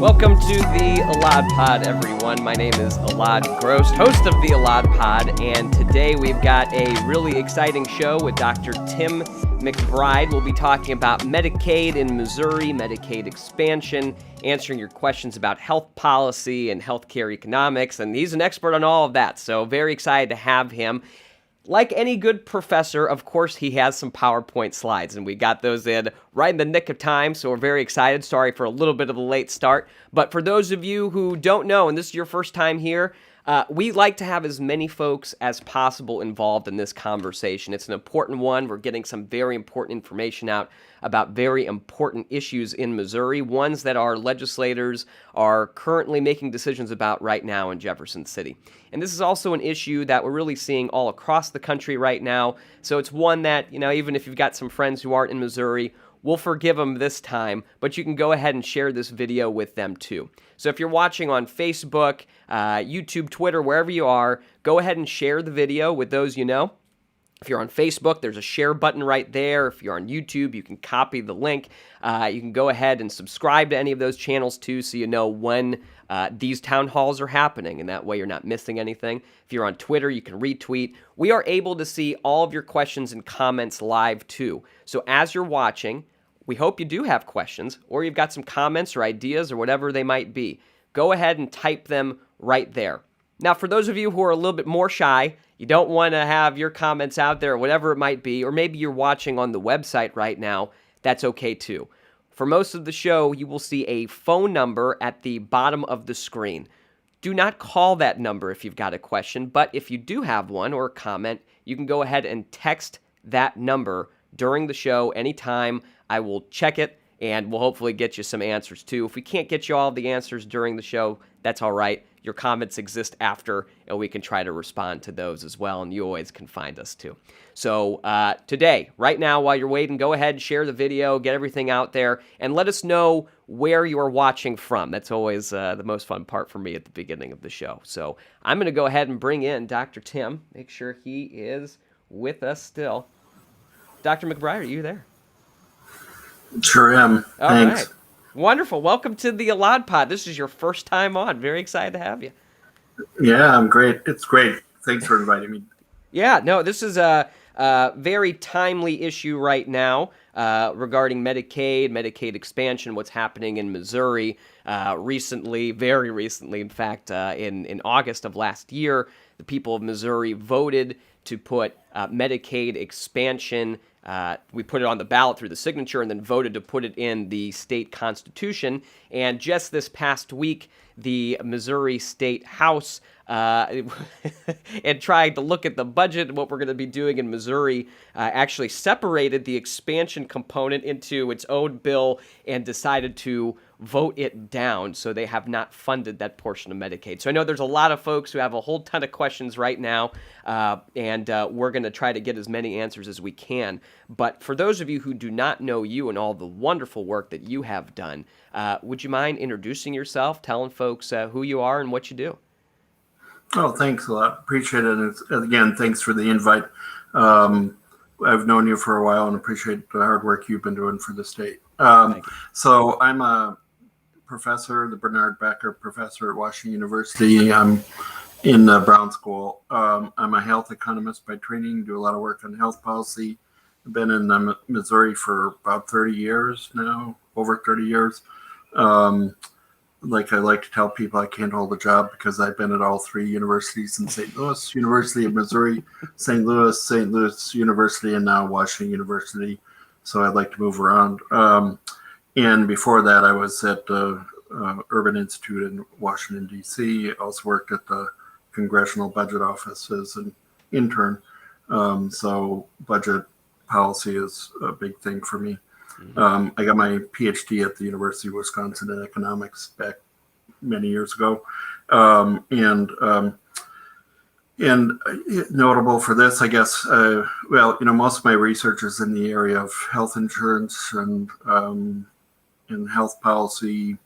Welcome to the Elad Pod, everyone. My name is Elad Gross, host of the Elad Pod, and today we've got a really exciting show with Dr. Tim McBride. We'll be talking about Medicaid in Missouri, Medicaid expansion, answering your questions about health policy and healthcare economics, and he's an expert on all of that, so very excited to have him. Like any good professor, of course, he has some PowerPoint slides, and we got those in right in the nick of time, so we're very excited. Sorry for a little bit of a late start. But for those of you who don't know, and this is your first time here, we like to have as many folks as possible involved in this conversation. It's an important one. We're getting some very important information out about very important issues in Missouri, ones that our legislators are currently making decisions about right now in Jefferson City. And this is also an issue that we're really seeing all across the country right now. So it's one that, even if you've got some friends who aren't in Missouri, we'll forgive them this time, but you can go ahead and share this video with them too. So if you're watching on Facebook, YouTube, Twitter, wherever you are, go ahead and share the video with those you know. If you're on Facebook, there's a share button right there. If you're on YouTube, you can copy the link. You can go ahead and subscribe to any of those channels too, so you know when these town halls are happening, and that way you're not missing anything. If you're on Twitter, you can retweet. We are able to see all of your questions and comments live too. So as you're watching, we hope you do have questions, or you've got some comments or ideas or whatever they might be. Go ahead and type them right there. Now, for those of you who are a little bit more shy, you don't want to have your comments out there, or whatever it might be, or maybe you're watching on the website right now, that's okay too. For most of the show, you will see a phone number at the bottom of the screen. Do not call that number if you've got a question, but if you do have one or a comment, you can go ahead and text that number during the show anytime. I will check it, and we'll hopefully get you some answers too. If we can't get you all the answers during the show, that's all right. Your comments exist after, and we can try to respond to those as well, and you always can find us too. So today, right now, while you're waiting, go ahead and share the video, get everything out there, and let us know where you're watching from. That's always the most fun part for me at the beginning of the show. So I'm going to go ahead and bring in Dr. Tim, make sure he is with us still. Dr. McBride, are you there? Sure am. Thanks. All right. Wonderful. Welcome to the Elad Pod. This is your first time on. Very excited to have you. Yeah, I'm great. It's great. Thanks for inviting me. Yeah, no, this is a very timely issue right now regarding Medicaid expansion, what's happening in Missouri. Recently, very recently, in fact, in August of last year, the people of Missouri voted to put Medicaid expansion. We put it on the ballot through the signature and then voted to put it in the state constitution. And just this past week, the Missouri State House and trying to look at the budget and what we're going to be doing in Missouri, actually separated the expansion component into its own bill and decided to vote it down, so they have not funded that portion of Medicaid. So I know there's a lot of folks who have a whole ton of questions right now, and we're going to try to get as many answers as we can. But for those of you who do not know you and all the wonderful work that you have done, would you mind introducing yourself, telling folks who you are and what you do? Oh, thanks a lot. Appreciate it. And again, thanks for the invite. I've known you for a while and appreciate the hard work you've been doing for the state. So I'm a professor, the Bernard Becker Professor at Washington University. I'm in the Brown School. I'm a health economist by training, do a lot of work on health policy. I've been in Missouri for about 30 years now, over 30 years. Like I like to tell people, I can't hold a job because I've been at all three universities in St. Louis, University of Missouri, St. Louis University, and now Washington University. So I'd like to move around. And before that, I was at the Urban Institute in Washington, D.C. Also worked at the Congressional Budget Office as an intern. So budget policy is a big thing for me. I got my PhD at the University of Wisconsin in economics back many years ago. And notable for this, I guess, most of my research is in the area of health insurance and health policy,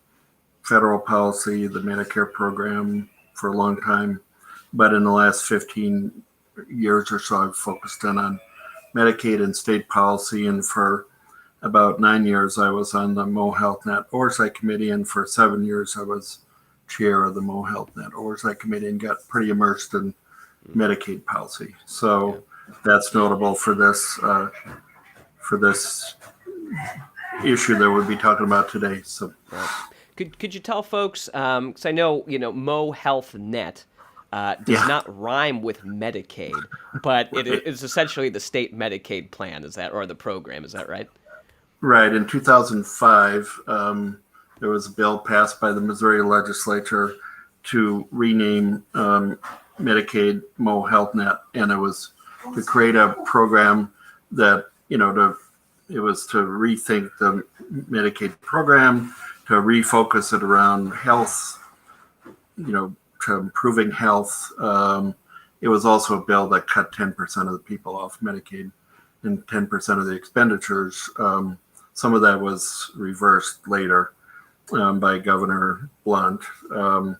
federal policy, the Medicare program for a long time. But in the last 15 years or so, I've focused in on Medicaid and state policy. And for about 9 years, I was on the MO HealthNet Oversight Committee, and for 7 years, I was chair of the MO HealthNet Oversight Committee and got pretty immersed in Medicaid policy. So that's notable for this issue that we'll be talking about today. So, could you tell folks? Because I know Mo HealthNet does not rhyme with Medicaid, but it is essentially the state Medicaid plan. Is that, or the program? Is that right? Right. In 2005, there was a bill passed by the Missouri legislature to rename Medicaid Mo HealthNet, and it was to create a program that it was to rethink the Medicaid program, to refocus it around health, to improving health. It was also a bill that cut 10% of the people off Medicaid and 10% of the expenditures. Some of that was reversed later by Governor Blunt, and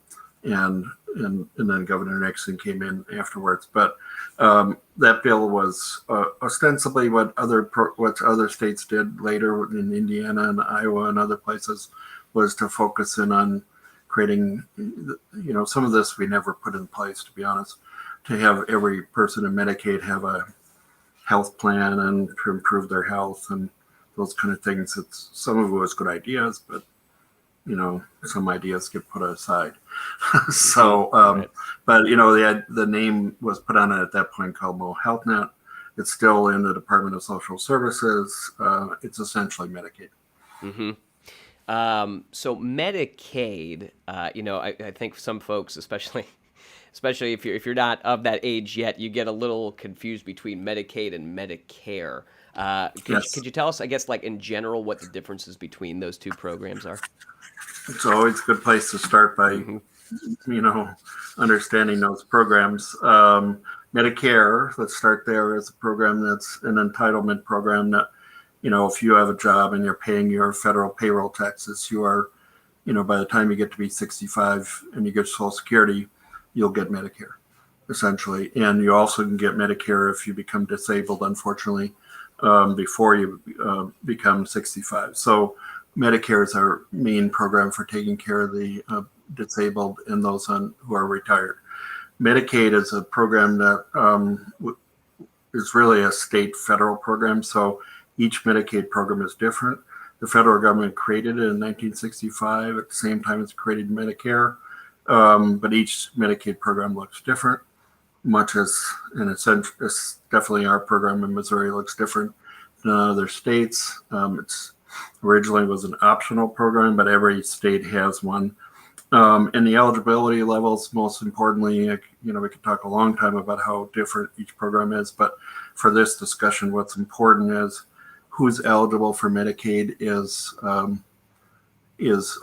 then Governor Nixon came in afterwards. But that bill was ostensibly what other states did later in Indiana and Iowa and other places, was to focus in on creating, some of this we never put in place, to be honest, to have every person in Medicaid have a health plan and to improve their health and those kind of things. Some of it was good ideas, but some ideas get put aside. So, but the name was put on it at that point called Mo HealthNet. It's still in the Department of Social Services. It's essentially Medicaid. Mm-hmm. So Medicaid, I think some folks, especially if you're not of that age yet, you get a little confused between Medicaid and Medicare. Could you tell us, I guess, like in general, what the differences between those two programs are? It's always a good place to start by, understanding those programs. Medicare, let's start there, is a program that's an entitlement program that, if you have a job and you're paying your federal payroll taxes, you are, by the time you get to be 65 and you get Social Security, you'll get Medicare, essentially. And you also can get Medicare if you become disabled, unfortunately, before you become 65. So Medicare is our main program for taking care of the disabled and those who are retired. Medicaid is a program that is really a state federal program. So each Medicaid program is different. The federal government created it in 1965 at the same time it's created Medicare. But each Medicaid program looks different, much as, and it's definitely our program in Missouri looks different than other states. It's originally was an optional program, but every state has one. And the eligibility levels, most importantly, we could talk a long time about how different each program is, but for this discussion, what's important is who's eligible for Medicaid is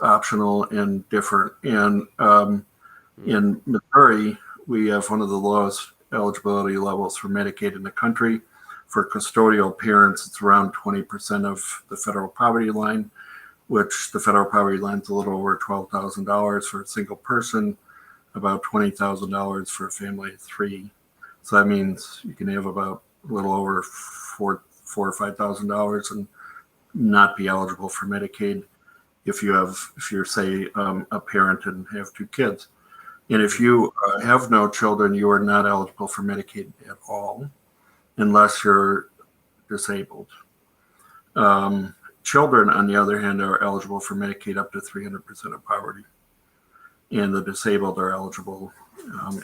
optional and different. And in Missouri, we have one of the lowest eligibility levels for Medicaid in the country. For custodial parents, it's around 20% of the federal poverty line, which the federal poverty line is a little over $12,000 for a single person, about $20,000 for a family of three. So that means you can have about a little over $4,000 or $5,000 and not be eligible for Medicaid if you're say a parent and have two kids. And if you have no children, you are not eligible for Medicaid at all, unless you're disabled. Children, on the other hand, are eligible for Medicaid up to 300% of poverty. And the disabled are eligible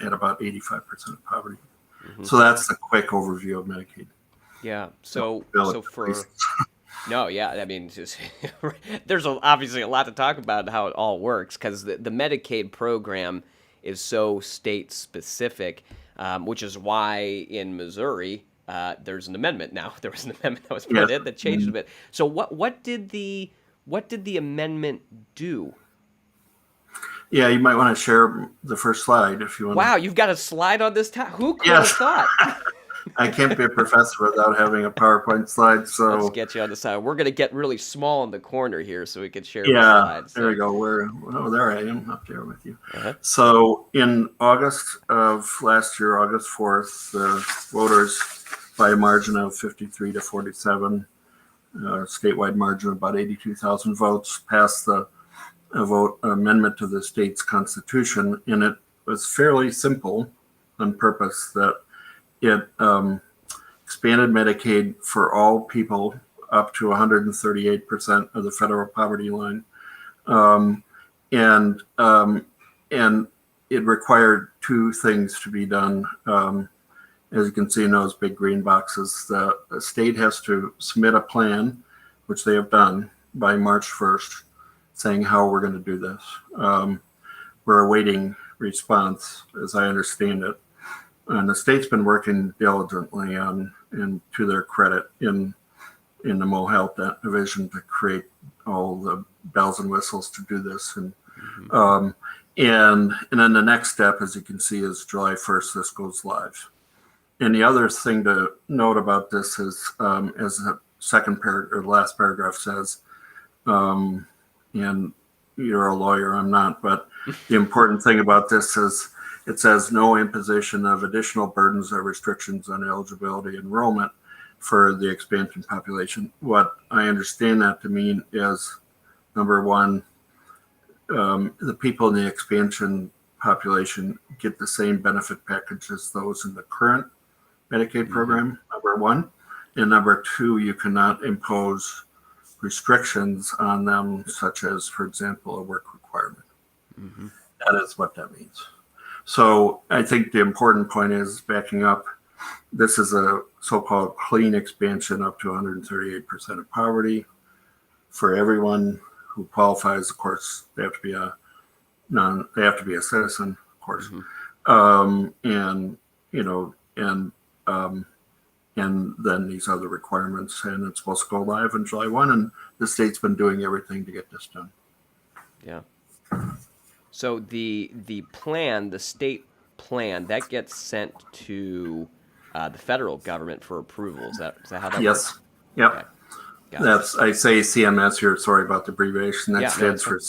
at about 85% of poverty. Mm-hmm. So that's a quick overview of Medicaid. Yeah. So for... No, yeah. I mean, there's obviously a lot to talk about how it all works, because the Medicaid program is so state specific, which is why in Missouri there's an amendment now. There was an amendment that was put in that changed a bit. So what did the amendment do? Yeah, you might want to share the first slide if you want. Wow, you've got a slide on this time. Who could have thought? I can't be a professor without having a PowerPoint slide. So let's get you on the side. We're going to get really small in the corner here so we can share the slides. There we go. There I am up there with you. Uh-huh. So in August of last year, August 4th, the voters, by a margin of 53 to 47, statewide margin of about 82,000 votes, passed the amendment to the state's constitution, and it was fairly simple on purpose that it expanded Medicaid for all people up to 138% of the federal poverty line, and it required two things to be done. As you can see in those big green boxes, the state has to submit a plan, which they have done by March 1st, saying how we're going to do this. We're awaiting response, as I understand it. And the state's been working diligently on, and to their credit, in the MO HealthNet division to create all the bells and whistles to do this. And and then the next step, as you can see, is July 1st, this goes live. And the other thing to note about this is, as the last paragraph says, and you're a lawyer, I'm not, but the important thing about this is it says no imposition of additional burdens or restrictions on eligibility enrollment for the expansion population. What I understand that to mean is, number one, the people in the expansion population get the same benefit package as those in the current Medicaid program, number one. And number two, you cannot impose restrictions on them, such as, for example, a work requirement. That is what that means. So I think the important point is, backing up, this is a so-called clean expansion up to 138% of poverty for everyone who qualifies. Of course, they have to be a citizen, of course. And then these other requirements, and it's supposed to go live on July 1, and the state's been doing everything to get this done. Yeah. So the plan, the state plan, that gets sent to the federal government for approval. Is that how that works? Yep. Okay. I say CMS here. Sorry about the abbreviation. That stands for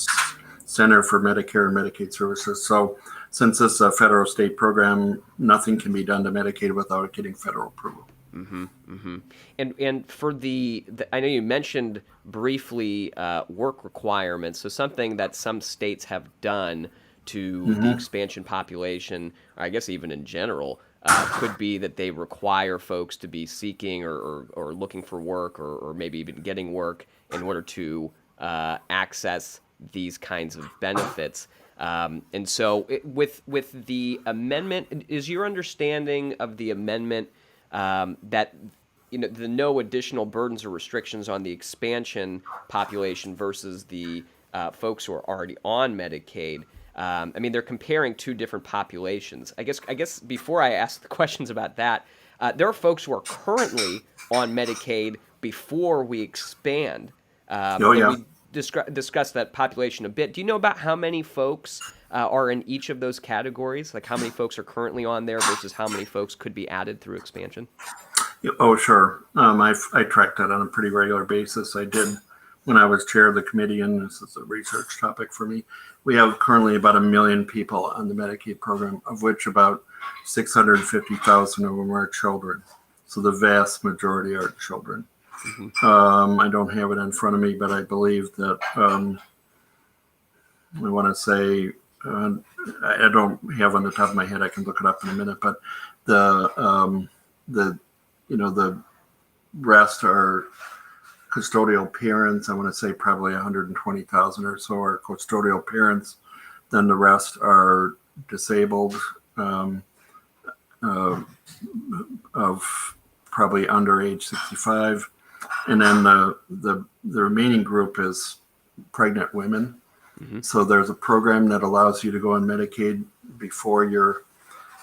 Center for Medicare and Medicaid Services. So since this is a federal state program, nothing can be done to Medicaid without it getting federal approval. And for the I know you mentioned briefly work requirements. So something that some states have done to the expansion population, or I guess even in general, could be that they require folks to be seeking or looking for work, or maybe even getting work in order to access these kinds of benefits. And so with the amendment, is your understanding of the amendment that the no additional burdens or restrictions on the expansion population versus the folks who are already on Medicaid? I mean, they're comparing two different populations. I guess before I ask the questions about that, there are folks who are currently on Medicaid before we expand. We discussed that population a bit. Do you know about how many folks are in each of those categories? Like how many folks are currently on there versus how many folks could be added through expansion? Oh, sure. I track that on a pretty regular basis. I did when I was chair of the committee, and this is a research topic for me. We have currently about 1 million people on the Medicaid program, of which about 650,000 of them are children. So the vast majority are children. I don't have it in front of me, but I believe that I want to say I don't have on the top of my head. I can look it up in a minute, but the rest are custodial parents. I want to say probably 120,000 or so are custodial parents. Then the rest are disabled of probably under age 65. And then the remaining group is pregnant women. So there's a program that allows you to go on Medicaid before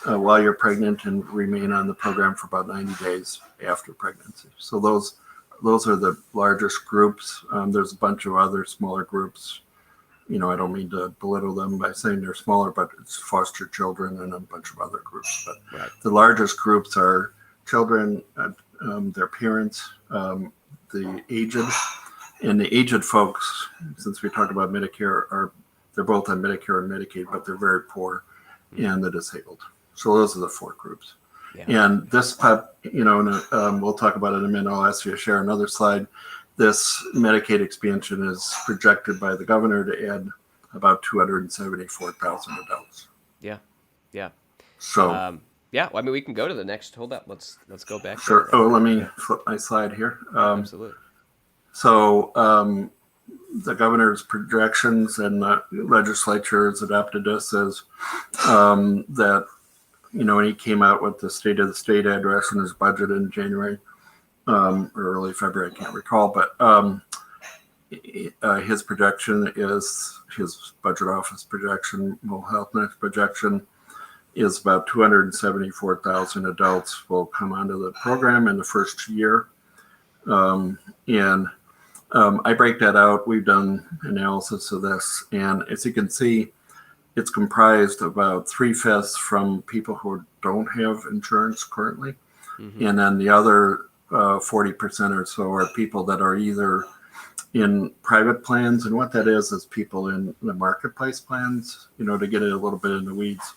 while you're pregnant, and remain on the program for about 90 days after pregnancy. So those are the largest groups. There's a bunch of other smaller groups. I don't mean to belittle them by saying they're smaller, but it's foster children and a bunch of other groups. But the largest groups are children, their parents, the aged, and the aged folks, since we talk about Medicare, they're both on Medicare and Medicaid, but they're very poor, and the disabled. So those are the four groups. And this we'll talk about it in a minute. I'll ask you to share another slide. this Medicaid expansion is projected by the governor to add about 274,000 adults. Yeah. So yeah, well, I mean, we can go to the next. Hold up, let's go back. sure. There. Oh, let me flip my slide here. Absolutely. So the governor's projections and the legislature has adopted this as that, when he came out with the State of the State address in his budget in January or early February, I can't recall, but his projection is, his budget office projection, MO HealthNet projection, is about 274,000 adults will come onto the program in the first year. I break that out. We've done analysis of this, and as you can see, it's comprised about 3/5 from people who don't have insurance currently, and then the other 40% or so are people that are either in private plans, and what that is people in the marketplace plans. To get it a little bit in the weeds,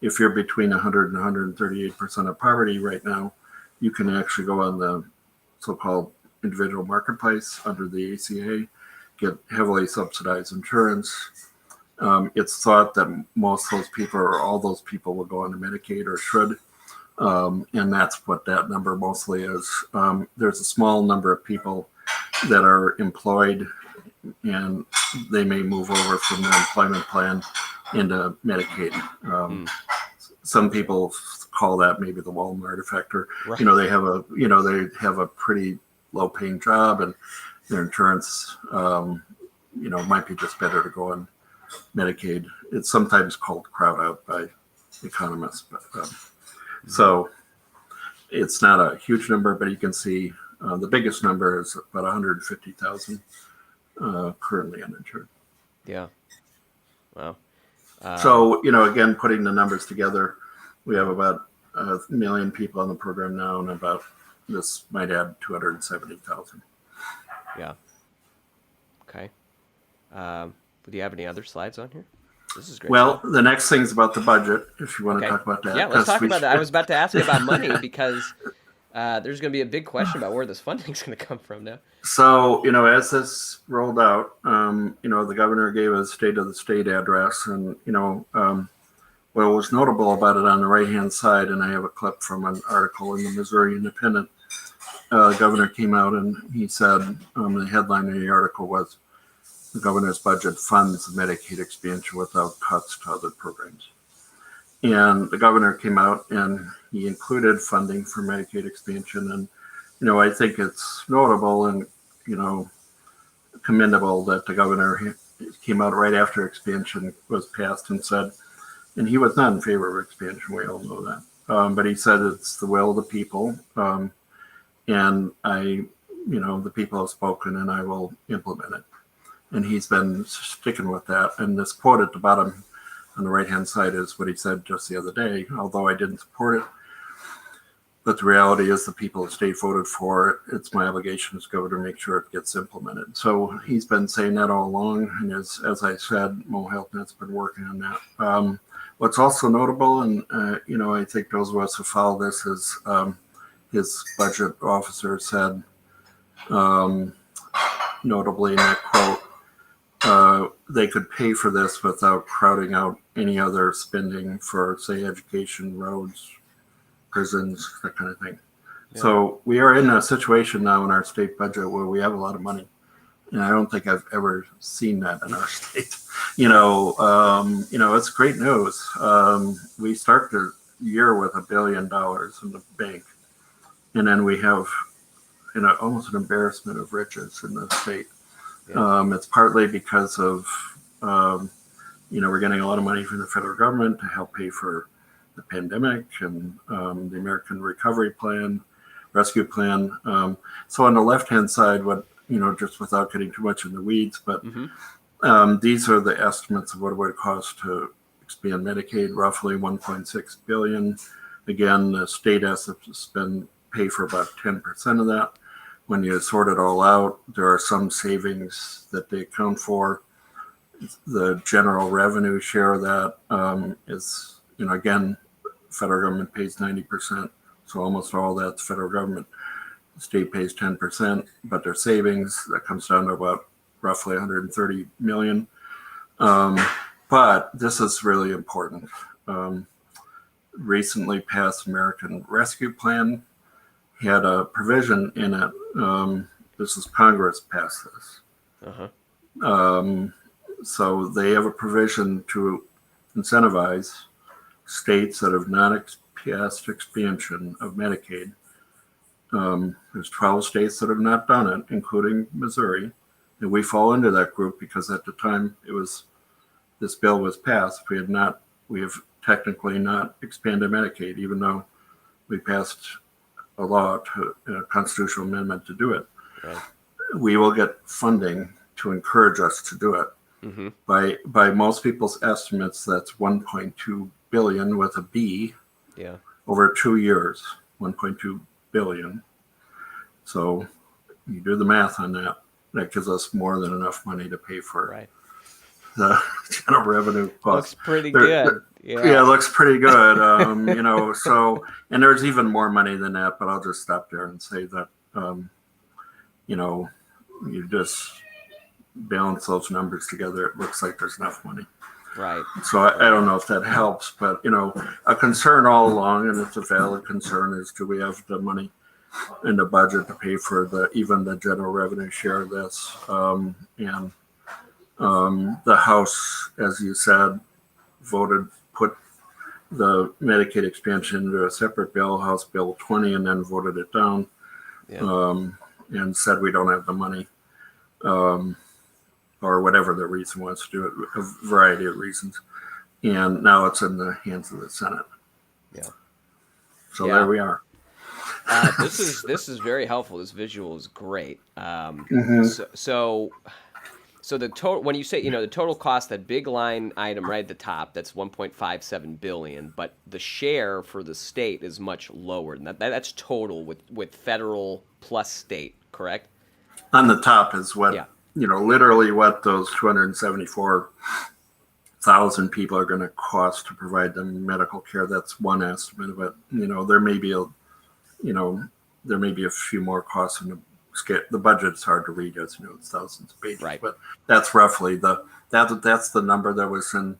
if you're between 100 and 138% of poverty right now, you can actually go on the so-called individual marketplace under the ACA, get heavily subsidized insurance. It's thought that most of those people or all those people will go on to Medicaid or should. And that's what that number mostly is. There's a small number of people that are employed, and they may move over from the employment plan into Medicaid. Some people call that maybe the Walmart effect, or Right. they have a pretty low-paying job, and their insurance, might be just better to go on Medicaid. It's sometimes called crowd out by economists, but so it's not a huge number, but you can see the biggest number is about 150,000 currently uninsured. Yeah. Wow. So, again, putting the numbers together, we have about 1 million people on the program now, and about this might add 270,000. Yeah. Okay. Do you have any other slides on here? This is great. Well, the next thing's about the budget, if you want to talk about that. Yeah, let's talk about that. I was about to ask you about money because there's going to be a big question about where this funding is going to come from now. So, as this rolled out, the governor gave a State of the State address, and, what was notable about it on the right-hand side, and I have a clip from an article in the Missouri Independent, the governor came out and he said, the headline of the article was, "The governor's budget funds the Medicaid expansion without cuts to other programs." And the governor came out and he included funding for Medicaid expansion. And, I think it's notable and, commendable that the governor came out right after expansion was passed and said, and he was not in favor of expansion, we all know that. But he said it's the will of the people. And the people have spoken and I will implement it. And he's been sticking with that. And this quote at the bottom on the right-hand side is what he said just the other day, although I didn't support it. But the reality is the people of the state voted for it. It's my obligation as governor to make sure it gets implemented. So he's been saying that all along. And as I said, MO HealthNet's been working on that. What's also notable, and, I think those of us who follow this, is his budget officer said, notably in that quote, they could pay for this without crowding out any other spending for, say, education, roads, prisons, that kind of thing. Yeah. So we are in a situation now in our state budget where we have a lot of money. And I don't think I've ever seen that in our state. It's great news. We start the year with $1 billion in the bank. And then we have, almost an embarrassment of riches in the state. Yeah. It's partly because of, we're getting a lot of money from the federal government to help pay for the pandemic and the American Recovery Plan, Rescue Plan. So on the left-hand side, just without getting too much in the weeds, but these are the estimates of what it would cost to expand Medicaid, roughly $1.6 billion. Again, the state has to pay for about 10% of that. When you sort it all out, there are some savings that they account for. The general revenue share of that is, again, federal government pays 90%, so almost all that's federal government. The state pays 10%, but their savings, that comes down to about roughly 130 million. But this is really important. Recently passed American Rescue Plan had a provision in it. This is Congress passed this. Uh-huh. So they have a provision to incentivize states that have not passed expansion of Medicaid. There's 12 states that have not done it, including Missouri, and we fall into that group because at the time this bill was passed, we have technically not expanded Medicaid, even though we passed a law, a constitutional amendment to do it. Right. We will get funding to encourage us to do it. Mm-hmm. By most people's estimates, that's 1.2 billion with a B. Yeah. Over 2 years, 1.2 billion. So you do the math on that. That gives us more than enough money to pay for the general revenue costs. Looks pretty good. Yeah, it looks pretty good. So, and there's even more money than that, but I'll just stop there and say that, you just balance those numbers together. It looks like there's enough money. Right. So I don't know if that helps, but, a concern all along, and it's a valid concern, is do we have the money in the budget to pay for even the general revenue share of this? The House, as you said, put the Medicaid expansion into a separate bill, House Bill 20, and then voted it down. Yeah. And said we don't have the money, or whatever the reason was to do it, a variety of reasons. And now it's in the hands of the Senate. Yeah. So there we are. This is very helpful. This visual is great. So the total, when you say, the total cost, that big line item right at the top, that's 1.57 billion, but the share for the state is much lower than that. That's total with federal plus state, correct? On the top is what, literally what those 274,000 people are going to cost to provide them medical care. That's one estimate of it. There may be a few more costs in the budget's hard to read, as it's thousands of pages, right. But that's roughly that's the number that was in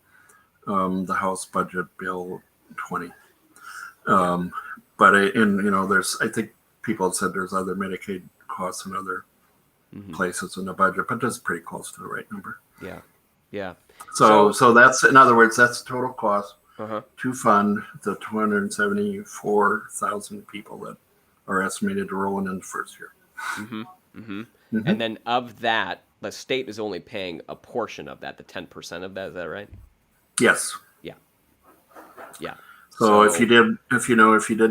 the House Budget Bill 20. But I think people have said there's other Medicaid costs in other places in the budget, but that's pretty close to the right number. Yeah, yeah. So that's, in other words, that's the total cost to fund the 274,000 people that are estimated to roll in the first year. Mm-hmm. Mm-hmm. Mm-hmm. And then of that, the state is only paying a portion of that, the 10% of that. Is that right? Yes. Yeah. Yeah. So if you did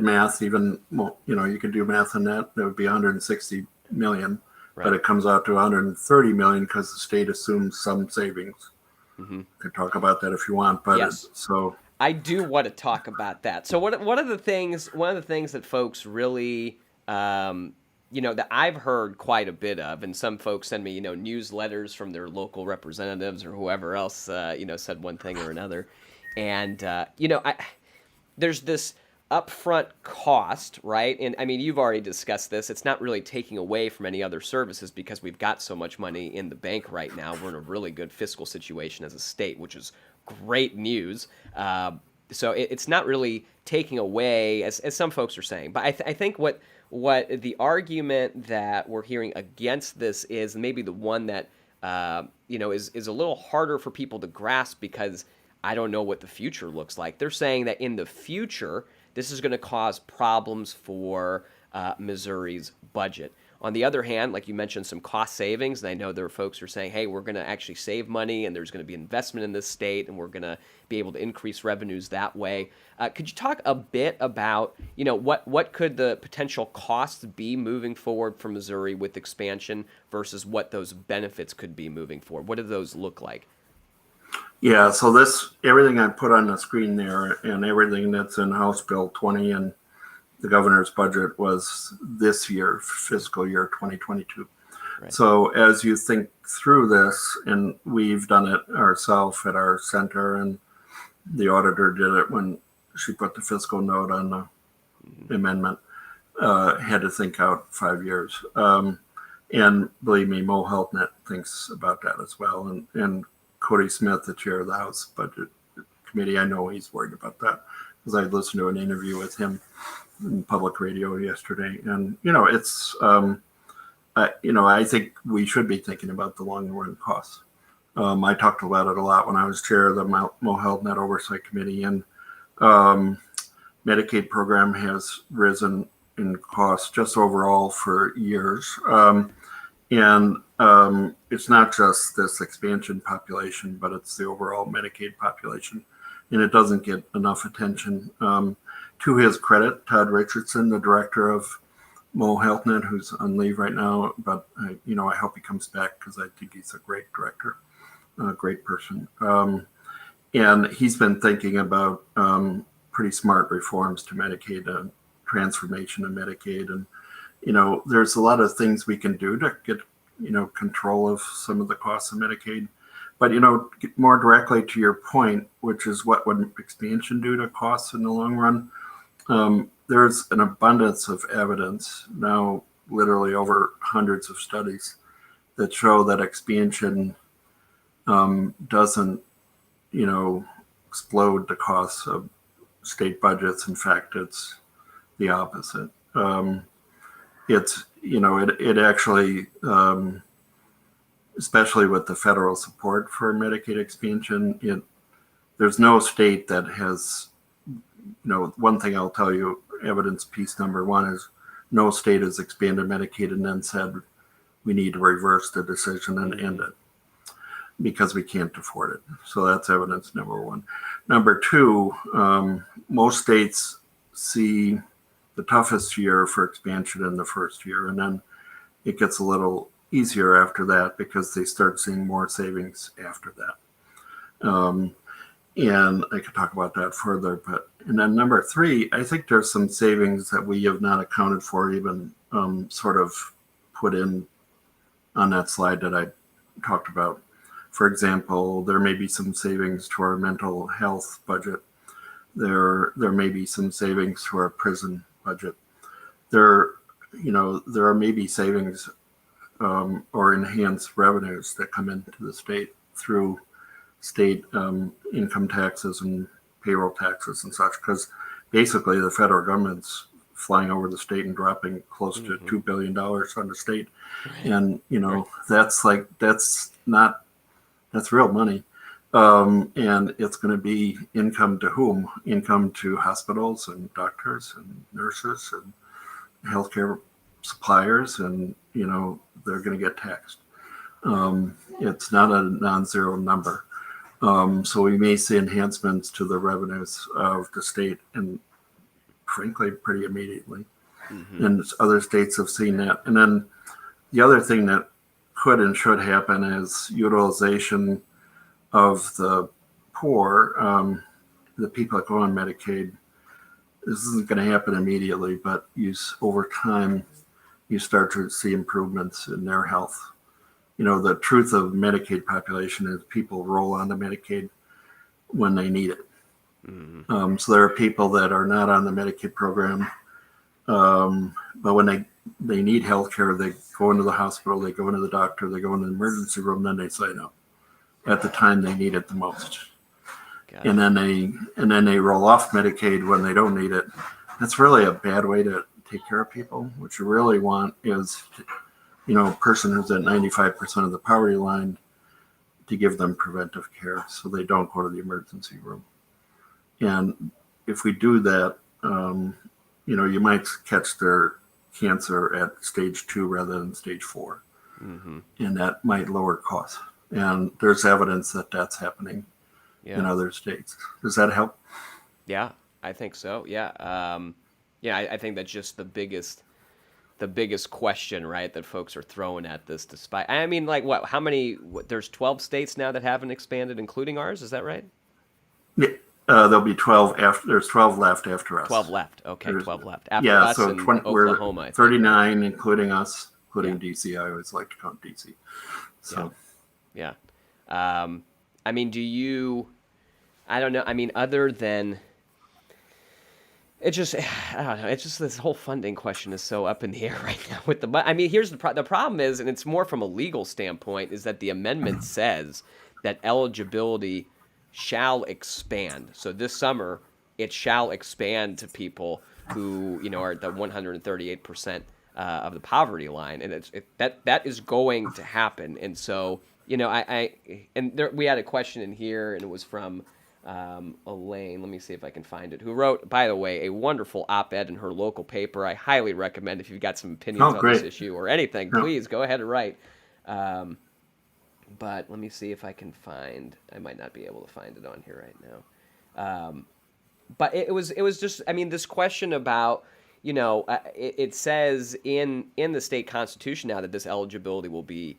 math, even, you could do math on that. That would be 160 million, right. But it comes out to 130 million because the state assumes some savings. Mm-hmm. You can talk about that if you want, but yes. I do want to talk about that. So one of the things that folks really, that I've heard quite a bit of, and some folks send me, newsletters from their local representatives or whoever else, said one thing or another. And, there's this upfront cost, right? And I mean, you've already discussed this. It's not really taking away from any other services because we've got so much money in the bank right now. We're in a really good fiscal situation as a state, which is great news. So it's not really taking away, as some folks are saying. But I think what the argument that we're hearing against this is, maybe the one that is a little harder for people to grasp because I don't know what the future looks like. They're saying that in the future, this is going to cause problems for Missouri's budget. On the other hand, like you mentioned, some cost savings, and I know there are folks who are saying, hey, we're going to actually save money, and there's going to be investment in this state, and we're going to be able to increase revenues that way. Could you talk a bit about, what could the potential costs be moving forward for Missouri with expansion versus what those benefits could be moving forward? What do those look like? Yeah, so everything I put on the screen there and everything that's in House Bill 20 and the governor's budget was this year, fiscal year 2022. Right. So as you think through this, and we've done it ourselves at our center, and the auditor did it when she put the fiscal note on the amendment. had to think out 5 years. And believe me, Mo HealthNet thinks about that as well. And Cody Smith, the chair of the House Budget Committee, I know he's worried about that because I listened to an interview with him in public radio yesterday. And, I think we should be thinking about the long run costs. I talked about it a lot when I was chair of the Mo HealthNet Oversight Committee, and Medicaid program has risen in cost just overall for years. And it's not just this expansion population, but it's the overall Medicaid population. And it doesn't get enough attention. To his credit, Todd Richardson, the director of Mo HealthNet, who's on leave right now, but I hope he comes back because I think he's a great director, a great person. And he's been thinking about pretty smart reforms to Medicaid, transformation of Medicaid. And, there's a lot of things we can do to get, control of some of the costs of Medicaid. But, more directly to your point, which is what would expansion do to costs in the long run? There's an abundance of evidence now, literally over hundreds of studies that show that expansion doesn't, explode the costs of state budgets. In fact, it's the opposite. It actually, especially with the federal support for Medicaid expansion, there's no state that has, one thing I'll tell you, evidence piece number one is no state has expanded Medicaid and then said we need to reverse the decision and end it because we can't afford it. So that's evidence number one. Number two, most states see the toughest year for expansion in the first year, and then it gets a little easier after that because they start seeing more savings after that. And I could talk about that further, and then number three, I think there's some savings that we have not accounted for, even sort of put in on that slide that I talked about. For example, there may be some savings to our mental health budget. There may be some savings to our prison budget. There are maybe savings or enhanced revenues that come into the state through state income taxes and payroll taxes and such, because basically the federal government's flying over the state and dropping close to $2 billion on the state. Right. And, that's real money. And it's going to be income to whom? Income to hospitals and doctors and nurses and healthcare suppliers, and, they're going to get taxed. It's not a non-zero number. So we may see enhancements to the revenues of the state, and frankly, pretty immediately. And other states have seen that. And then the other thing that could and should happen is utilization of the poor, the people that go on Medicaid. This isn't going to happen immediately, but over time, you start to see improvements in their health. The truth of Medicaid population is people roll onto Medicaid when they need it. So there are people that are not on the Medicaid program, but when they need health care, they go into the hospital, they go into the doctor, they go into the emergency room, then they sign up at the time they need it the most. And then they roll off Medicaid when they don't need it. That's really a bad way to take care of people. What you really want is, a person who's at 95% of the poverty line, to give them preventive care so they don't go to the emergency room. And if we do that, you might catch their cancer at stage 2 rather than stage 4. And that might lower costs. And there's evidence that that's happening in other states. Does that help? Yeah, I think so. Yeah. I think that's just the biggest question, right, that folks are throwing at this despite, I mean, like how many, there's 12 states now that haven't expanded, including ours. Is that right? Yeah. There'll be 12 after, there's 12 left after us. 12 left. Okay. 12 left after us so in Oklahoma. We're 39, including us, including DC. I always like to count DC. So. Yeah. I mean, I don't know. I mean, other than, It just, I don't know. It's just this whole funding question is so up in the air right now with I mean, here's the problem is, and it's more from a legal standpoint, is that the amendment says that eligibility shall expand. So this summer, it shall expand to people who, are at the 138% of the poverty line, and that is going to happen. And so, we had a question in here, and it was from Elaine. Let me see if I can find it. Who wrote, by the way, a wonderful op-ed in her local paper. I highly recommend if you've got some opinions on this issue or anything, please go ahead and write. But let me see if I can find. I might not be able to find it on here right now. But it was just. I mean, this question about. It says in the state constitution now that this eligibility will be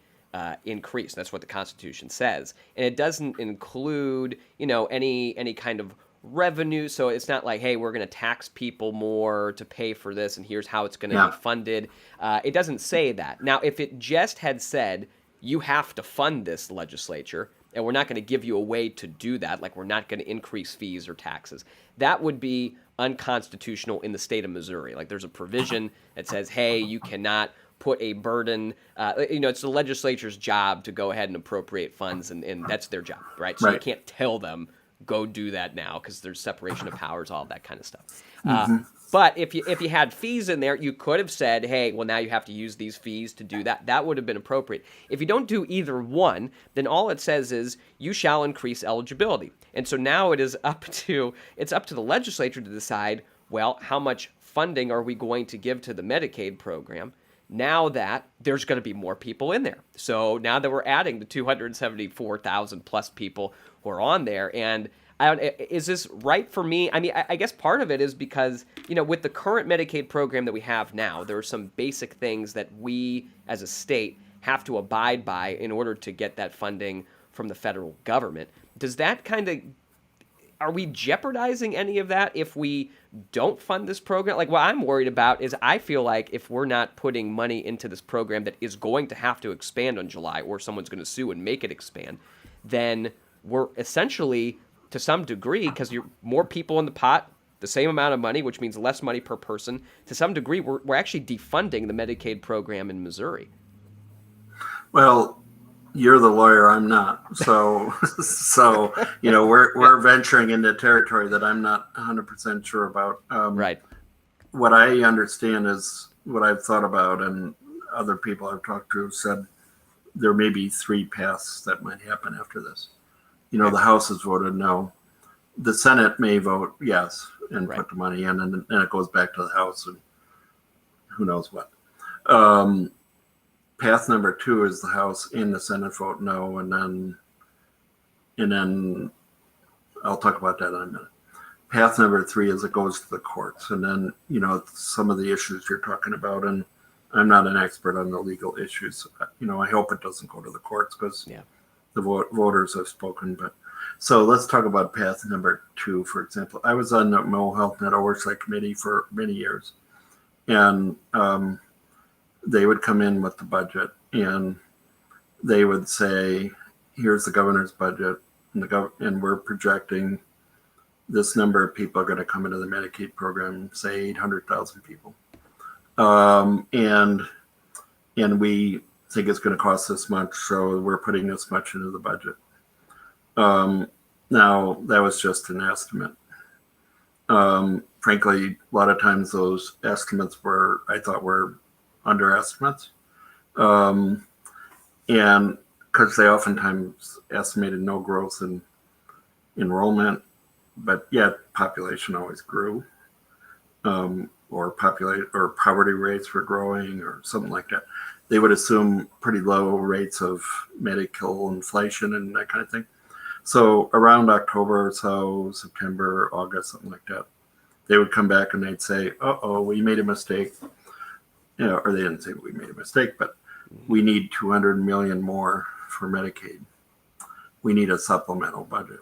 increased. That's what the Constitution says, and it doesn't include, any kind of revenue. So it's not like, hey, we're going to tax people more to pay for this, and here's how it's going to be funded. It doesn't say that. Now, if it just had said you have to fund this, legislature, and we're not going to give you a way to do that, like we're not going to increase fees or taxes, that would be unconstitutional in the state of Missouri. Like there's a provision that says, hey, you cannot put a burden, it's the legislature's job to go ahead and appropriate funds, and that's their job, right? So you can't tell them, go do that now, because there's separation of powers, all that kind of stuff. But if you had fees in there, you could have said, hey, well, now you have to use these fees to do that. That would have been appropriate. If you don't do either one, then all it says is you shall increase eligibility. And so now it's up to the legislature to decide, well, how much funding are we going to give to the Medicaid program now that there's going to be more people in there. So now that we're adding the 274,000 plus people who are on there, and is this right for me? I mean, I guess part of it is because, with the current Medicaid program that we have now, there are some basic things that we as a state have to abide by in order to get that funding from the federal government. Does that are we jeopardizing any of that if we don't fund this program? Like, what I'm worried about is I feel like if we're not putting money into this program that is going to have to expand on July, or someone's going to sue and make it expand, then we're essentially, to some degree, because you're more people in the pot, the same amount of money, which means less money per person, to some degree, we're actually defunding the Medicaid program in Missouri. Well, you're the lawyer, I'm not. So we're venturing into territory that I'm not 100% sure about. Right. What I understand is what I've thought about, and other people I've talked to have said there may be three paths that might happen after this. The House has voted no. The Senate may vote yes and put the money in, and then it goes back to the House, and who knows what. Path number 2 is the House and the Senate vote no, and then I'll talk about that in a minute. Path number 3 is it goes to the courts, and then some of the issues you're talking about, and I'm not an expert on the legal issues. I hope it doesn't go to the courts because the voters have spoken. But so let's talk about path number 2, for example. I was on the MO HealthNet Oversight Committee for many years, and they would come in with the budget, and they would say, here's the governor's budget, and we're projecting this number of people are going to come into the Medicaid program, say 800,000 people. And we think it's going to cost this much, so we're putting this much into the budget. Now, that was just an estimate. Frankly, a lot of times those estimates I thought were underestimates. And because they oftentimes estimated no growth in enrollment, but yet population always grew, or poverty rates were growing or something like that. They would assume pretty low rates of medical inflation and that kind of thing. So around October or so, September, August, something like that, they would come back and they'd say, we made a mistake. Or they didn't say we made a mistake, but we need 200 million more for Medicaid. We need a supplemental budget.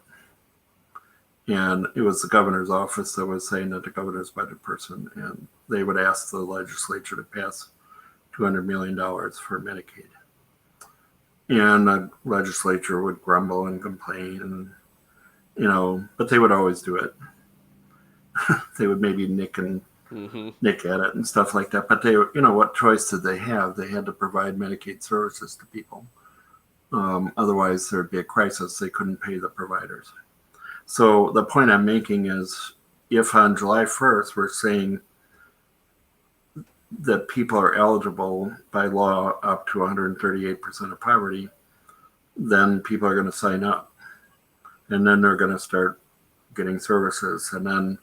And it was the governor's office that was saying that, the governor's budget person, and they would ask the legislature to pass $200 million for Medicaid. And the legislature would grumble and complain, and but they would always do it. they would maybe nick at it and stuff like that. But they, what choice did they have? They had to provide Medicaid services to people. Otherwise, there'd be a crisis. They couldn't pay the providers. So the point I'm making is, if on July 1st we're saying that people are eligible by law up to 138% of poverty, then people are going to sign up. And then they're going to start getting services. And then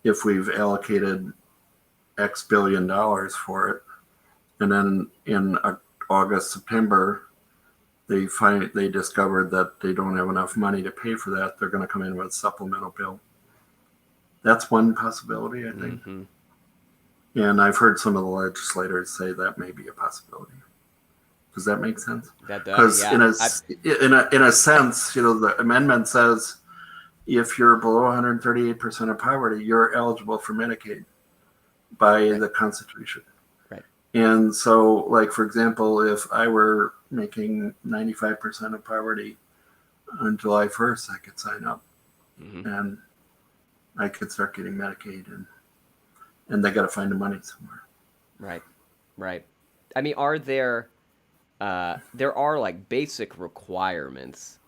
if we've allocated X billion dollars for it, and then in August, September, they discovered that they don't have enough money to pay for that, they're going to come in with a supplemental bill. That's one possibility, I think. And I've heard some of the legislators say that may be a possibility. Does that make sense? That does. Because in a sense, the amendment says if you're below 138% of poverty, you're eligible for Medicaid by the Constitution. Right. And so, like, for example, if I were making 95% of poverty on July 1st, I could sign up and I could start getting Medicaid, and they got to find the money somewhere. Right. I mean, there are like basic requirements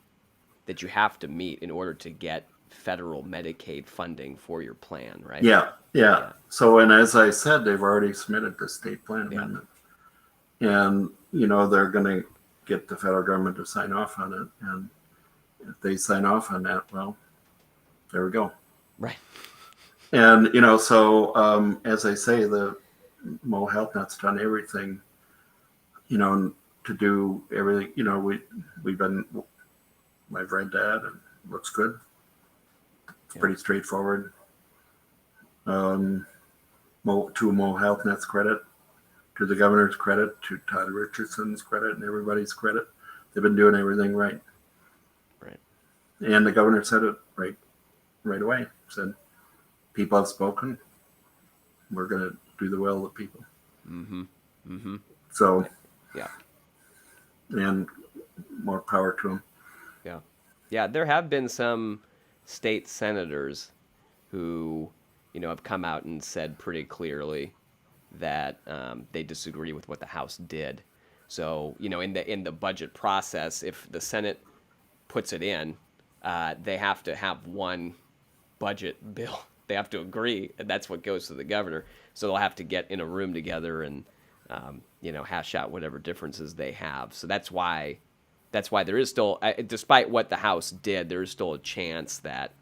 that you have to meet in order to get federal Medicaid funding for your plan, right? Yeah. So, and as I said, they've already submitted the state plan amendment. And, they're going to get the federal government to sign off on it. And if they sign off on that, well, there we go. Right. And, so as I say, the MO HealthNet's done everything, to do everything. I've read that and it looks good. It's pretty straightforward. To MO HealthNet's credit, to the governor's credit, to Todd Richardson's credit, and everybody's credit, they've been doing everything right. Right. And the governor said it right away. Said, people have spoken. We're going to do the will of the people. So, and more power to them. Yeah. There have been some state senators who, have come out and said pretty clearly that they disagree with what the House did. So, in the budget process, if the Senate puts it in, they have to have one budget bill. They have to agree, and that's what goes to the governor. So they'll have to get in a room together and, hash out whatever differences they have. So that's why there is still, despite what the House did, there is still a chance that.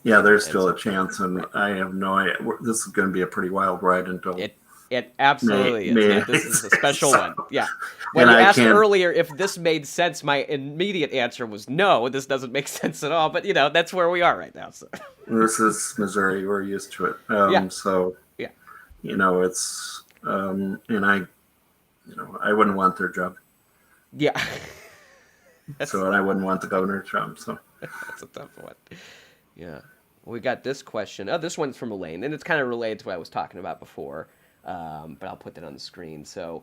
Yeah, there's still a chance, and I have no idea. This is going to be a pretty wild ride until. It absolutely is. Yeah, this is a special one. Yeah. When And you I asked can't- earlier if this made sense, my immediate answer was no, this doesn't make sense at all. But, that's where we are right now. So. This is Missouri. We're used to it. So, it's, and I wouldn't want their job. Yeah. And I wouldn't want the governor's job. So That's a tough one. Yeah. Well, we got this question. Oh, this one's from Elaine, and it's kind of related to what I was talking about before, but I'll put that on the screen. So,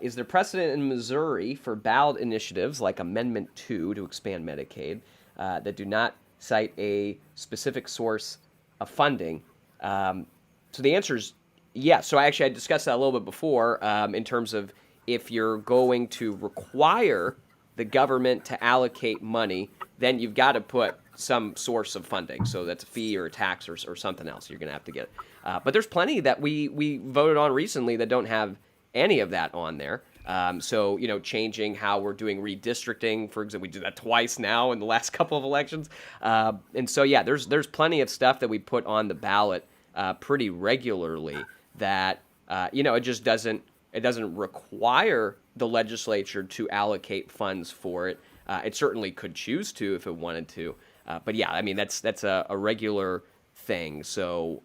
is there precedent in Missouri for ballot initiatives like Amendment 2 to expand Medicaid that do not cite a specific source of funding? So the answer is yes. So I discussed that a little bit before in terms of if you're going to require the government to allocate money, then you've got to put some source of funding. So that's a fee or a tax or something else you're going to have to get. But there's plenty that we voted on recently that don't have any of that on there. So, changing how we're doing redistricting, for example, we did that twice now in the last couple of elections. And so, there's plenty of stuff that we put on the ballot pretty regularly that, it just doesn't require the legislature to allocate funds for it. It certainly could choose to if it wanted to. But that's a regular thing. So,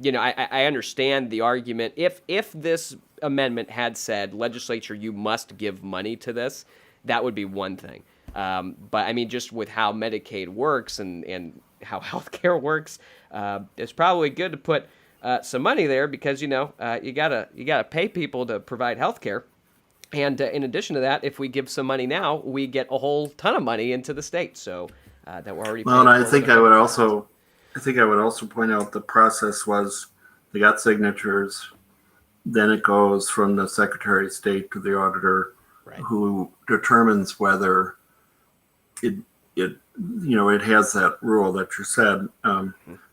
I understand the argument. If this amendment had said, legislature, you must give money to this, that would be one thing. But just with how Medicaid works and how healthcare works, it's probably good to put some money there because, you gotta pay people to provide healthcare. And in addition to that, if we give some money now, we get a whole ton of money into the state. So that we're already. Well, and I think I would also I think I would also point out the process was they got signatures, then it goes from the Secretary of State to the auditor, Right. who determines whether it has that rule that you said,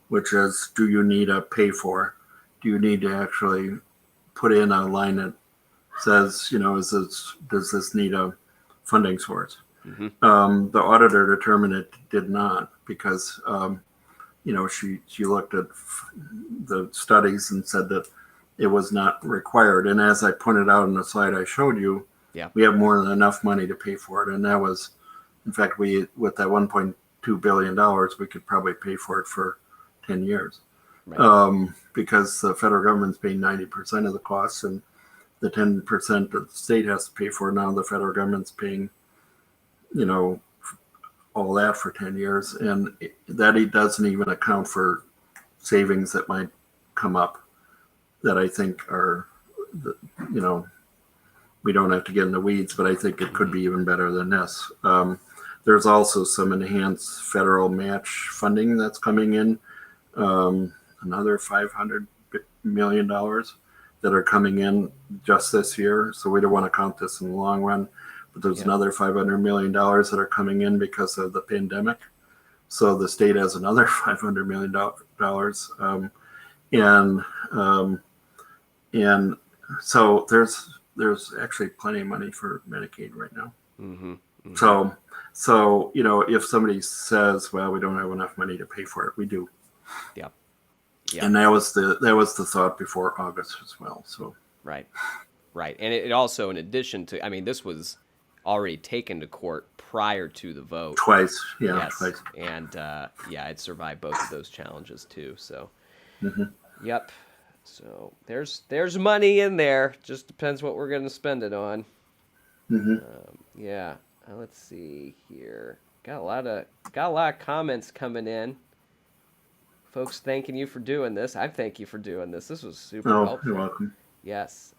which is, do you need a pay for? Do you need to actually put in a line that says, does this need a funding source? Mm-hmm. The auditor determined it did not because, she looked at the studies and said that it was not required. And as I pointed out in the slide I showed you, Yeah. we have more than enough money to pay for it. And that was, in fact, with that $1.2 billion, we could probably pay for it for 10 years. Right. Because the federal government's paying 90% of the costs, and the 10% that the state has to pay for. Now the federal government's paying, all that for 10 years. And that it doesn't even account for savings that might come up that I think are, we don't have to get in the weeds, but I think it could be even better than this. There's also some enhanced federal match funding that's coming in, another $500 million that are coming in just this year. So we don't want to count this in the long run, but there's another $500 million that are coming in because of the pandemic. So the state has another $500 million. And so there's actually plenty of money for Medicaid right now. Mm-hmm. Mm-hmm. So if somebody says, well, we don't have enough money to pay for it, we do. Yeah. Yeah. And that was the thought before August as well. So right. And it also, in addition to, I mean, this was already taken to court prior to the vote. Twice. And it survived both of those challenges too. So, mm-hmm. Yep. So there's money in there. Just depends what we're going to spend it on. Mm-hmm. Let's see here. Got a lot of comments coming in. Folks thanking you for doing this. I thank you for doing this. This was super helpful. You're welcome. Yes.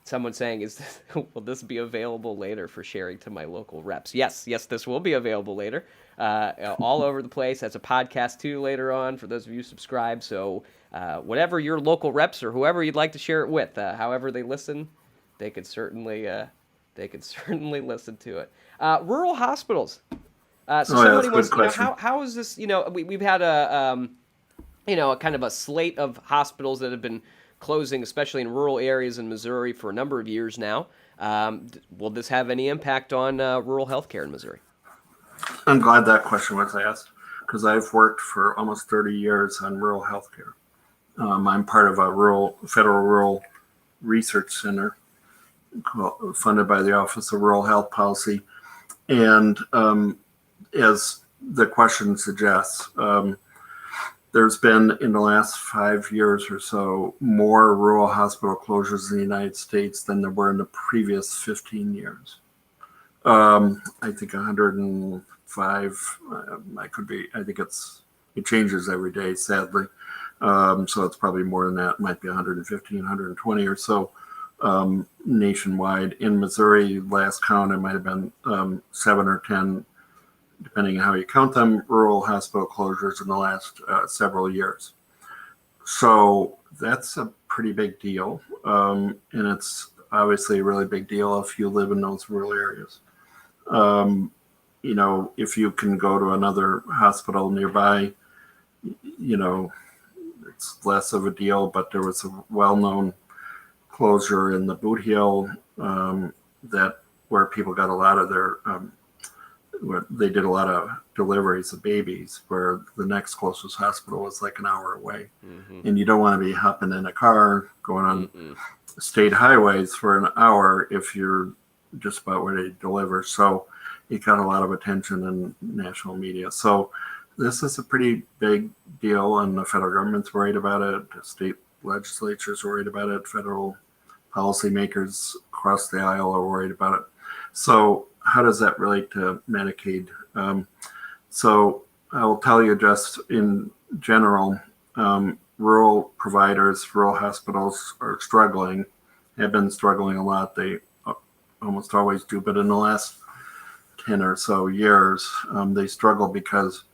Someone saying, will this be available later for sharing to my local reps? Yes, this will be available later. All over the place. That's a podcast too later on for those of you subscribed. So whatever your local reps or whoever you'd like to share it with, however they listen, they could certainly listen to it. Rural hospitals. Somebody wants to know, how is this, we've had a kind of a slate of hospitals that have been closing, especially in rural areas in Missouri for a number of years now. Will this have any impact on rural healthcare in Missouri? I'm glad that question was asked because I've worked for almost 30 years on rural healthcare. I'm part of a federal rural research center funded by the Office of Rural Health Policy. And as the question suggests, there's been, in the last 5 years or so, more rural hospital closures in the United States than there were in the previous 15 years. I think 105, I think it changes every day, sadly. So it's probably more than that. It might be 115, 120 or so nationwide. In Missouri, last count, it might have been 7 or 10, depending on how you count them, rural hospital closures in the last several years. So that's a pretty big deal. And it's obviously a really big deal if you live in those rural areas. If you can go to another hospital nearby, it's less of a deal, but there was a well-known closure in the Boot Hill where people got a lot of their they did a lot of deliveries of babies, where the next closest hospital was like an hour away. Mm-hmm. And you don't want to be hopping in a car going on state highways for an hour if you're just about ready to deliver. So it got a lot of attention in national media. So this is a pretty big deal, and the federal government's worried about it. The state legislatures are worried about it. Federal policymakers across the aisle are worried about it. So how does that relate to Medicaid? So I will tell you, just in general, rural providers, rural hospitals are struggling, have been struggling a lot. They almost always do, but in the last 10 or so years, they struggle because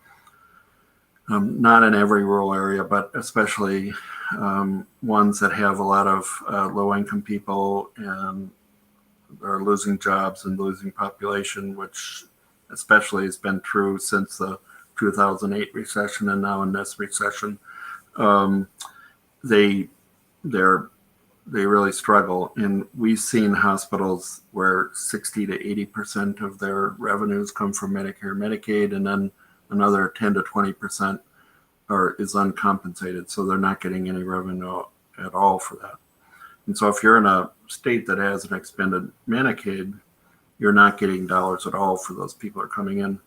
Not in every rural area, but especially ones that have a lot of low-income people and are losing jobs and losing population, which especially has been true since the 2008 recession and now in this recession. They really struggle, and we've seen hospitals where 60 to 80% of their revenues come from Medicare, Medicaid, and then another 10 to 20% is uncompensated, so they're not getting any revenue at all for that. And so if you're in a state that has an expanded Medicaid, you're not getting dollars at all for those people who are coming in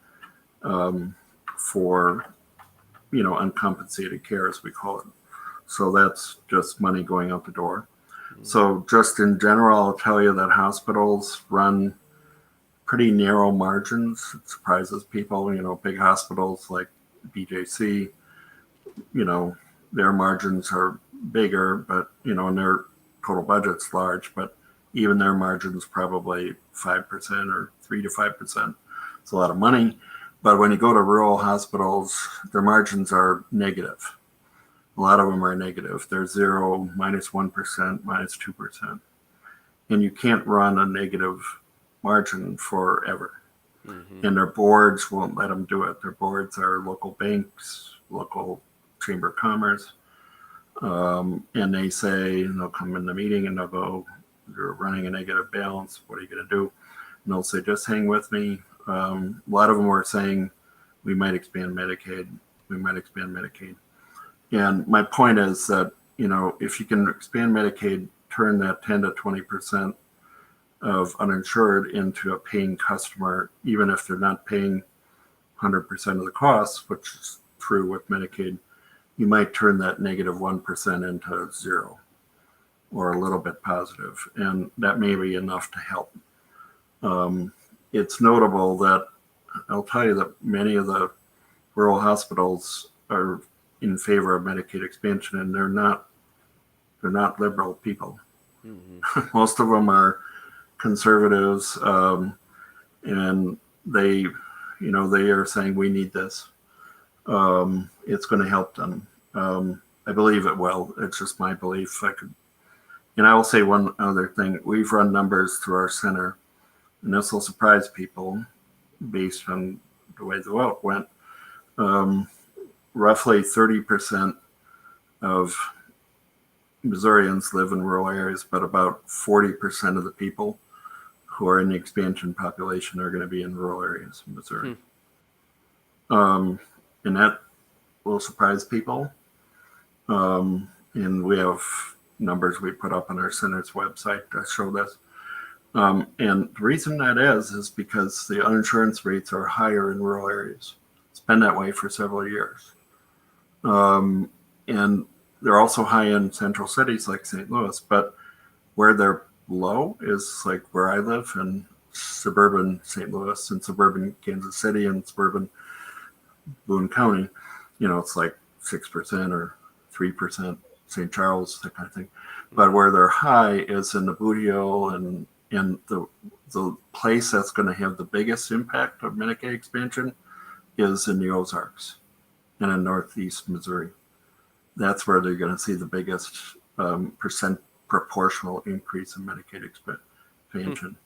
for, uncompensated care, as we call it. So that's just money going out the door. So just in general, I'll tell you that hospitals run pretty narrow margins. It surprises people. Big hospitals like BJC, their margins are bigger, but, and their total budget's large, but even their margins probably 5% or 3 to 5%. It's a lot of money. But when you go to rural hospitals, their margins are negative. A lot of them are negative. They're 0, -1%, -2%. And you can't run a negative margin forever. Mm-hmm. And their boards won't let them do it. Their boards are local banks, local chamber of commerce. And they say, they'll come in the meeting and they'll go, "You're running a negative balance. What are you going to do?" And they'll say, "Just hang with me." A lot of them are saying, "We might expand Medicaid. We might expand Medicaid." And my point is that, if you can expand Medicaid, turn that 10 to 20% of uninsured into a paying customer, even if they're not paying 100% of the costs, which is true with Medicaid, you might turn that -1% into 0 or a little bit positive. And that may be enough to help. It's notable that I'll tell you that many of the rural hospitals are in favor of Medicaid expansion, and they're not liberal people. Mm-hmm. Most of them are conservatives, and they are saying we need this. It's going to help them. I believe it will. It's just my belief. And I will say one other thing. We've run numbers through our center, and this will surprise people based on the way the vote went. Roughly 30% of Missourians live in rural areas, but about 40% of the people who are in the expansion population are going to be in rural areas in Missouri. And that will surprise people. And we have numbers we put up on our center's website that show this. And the reason that is because the uninsurance rates are higher in rural areas. It's been that way for several years. And they're also high in central cities like St. Louis, but where they're low is like where I live in suburban St. Louis and suburban Kansas City and suburban Boone County. It's like 6% or 3%, St. Charles, that kind of thing. But where they're high is in the Bootheel and the place that's going to have the biggest impact of Medicaid expansion is in the Ozarks and in Northeast Missouri. That's where they're going to see the biggest percent proportional increase in Medicaid expansion.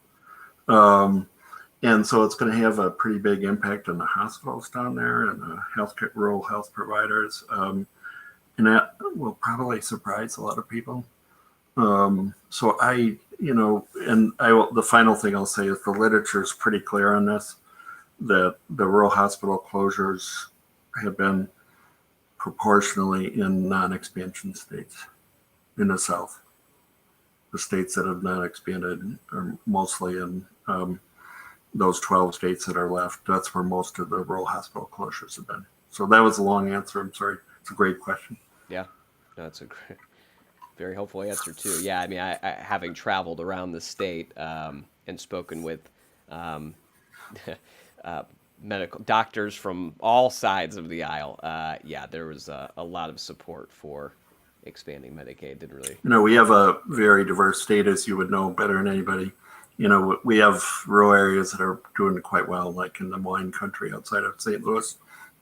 And so it's going to have a pretty big impact on the hospitals down there and the rural health providers. And that will probably surprise a lot of people. The final thing I'll say is the literature is pretty clear on this, that the rural hospital closures have been proportionally in non-expansion states in the South. The states that have not expanded are mostly in those 12 states that are left. That's where most of the rural hospital closures have been. So that was a long answer. I'm sorry. It's a great question. Yeah, that's a great, very helpful answer too. Yeah, I mean, I having traveled around the state and spoken with medical doctors from all sides of the aisle, there was a lot of support for expanding Medicaid. Didn't really. We have a very diverse state, as you would know better than anybody. We have rural areas that are doing quite well, like in the wine country outside of St. Louis,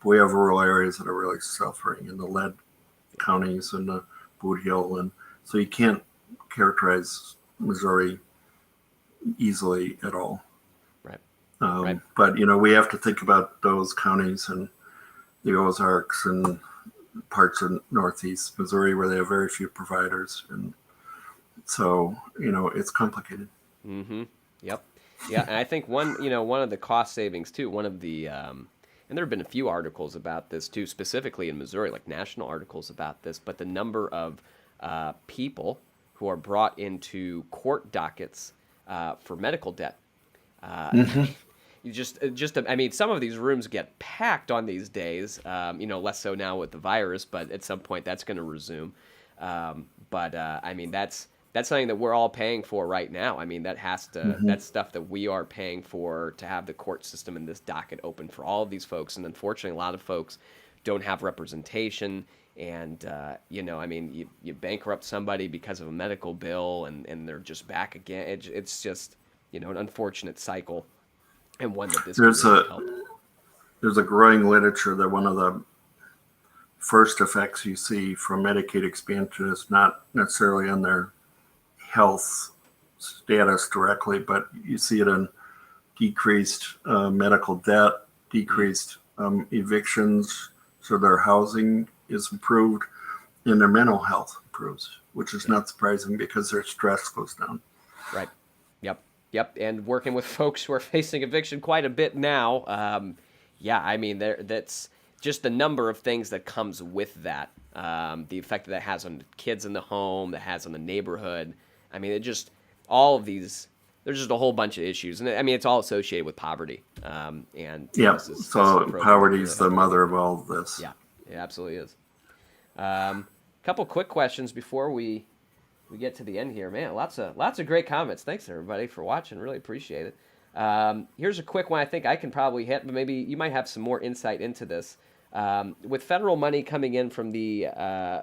we have rural areas that are really suffering in the lead counties and the Boot Hill. And so you can't characterize Missouri easily at all. Right. But, we have to think about those counties and the Ozarks and parts of Northeast Missouri where they have very few providers. And so, it's complicated. Mm-hmm. Yep. Yeah. And I think one of the cost savings too, one of the, and there have been a few articles about this too, specifically in Missouri, like national articles about this, but the number of people who are brought into court dockets for medical debt. You just, I mean, some of these rooms get packed on these days, less so now with the virus, but at some point that's going to resume. I mean, that's something that we're all paying for right now. I mean, that has to, that's stuff that we are paying for to have the court system and this docket open for all of these folks. And unfortunately, a lot of folks don't have representation. And, I mean, you bankrupt somebody because of a medical bill and they're just back again. It's just, an unfortunate cycle. And one that this there's really help. There's a growing literature that one of the first effects you see from Medicaid expansion is not necessarily on their health status directly, but you see it in decreased medical debt, decreased evictions, so their housing is improved and their mental health improves, which is not surprising because their stress goes down. Right. Yep. And working with folks who are facing eviction quite a bit now. I mean, that's just the number of things that comes with that. The effect that has on kids in the home, that has on the neighborhood. I mean, there's just a whole bunch of issues. And I mean, it's all associated with poverty. So poverty is the mother of all of this. Yeah, it absolutely is. Couple quick questions before we get to the end here. Man, lots of great comments. Thanks, everybody, for watching. Really appreciate it. Here's a quick one I think I can probably hit, but maybe you might have some more insight into this. With federal money coming in from the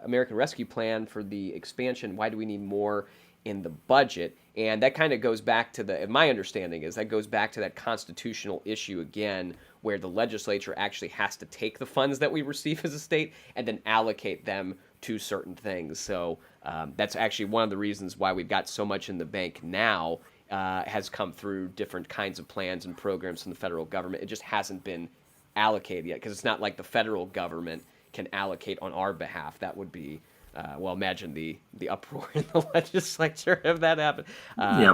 American Rescue Plan for the expansion, why do we need more in the budget? And that kind of goes back to my understanding is that goes back to that constitutional issue again, where the legislature actually has to take the funds that we receive as a state and then allocate them to certain things. So that's actually one of the reasons why we've got so much in the bank now has come through different kinds of plans and programs from the federal government. It just hasn't been allocated yet because it's not like the federal government can allocate on our behalf. That would be, imagine the uproar in the legislature if that happened.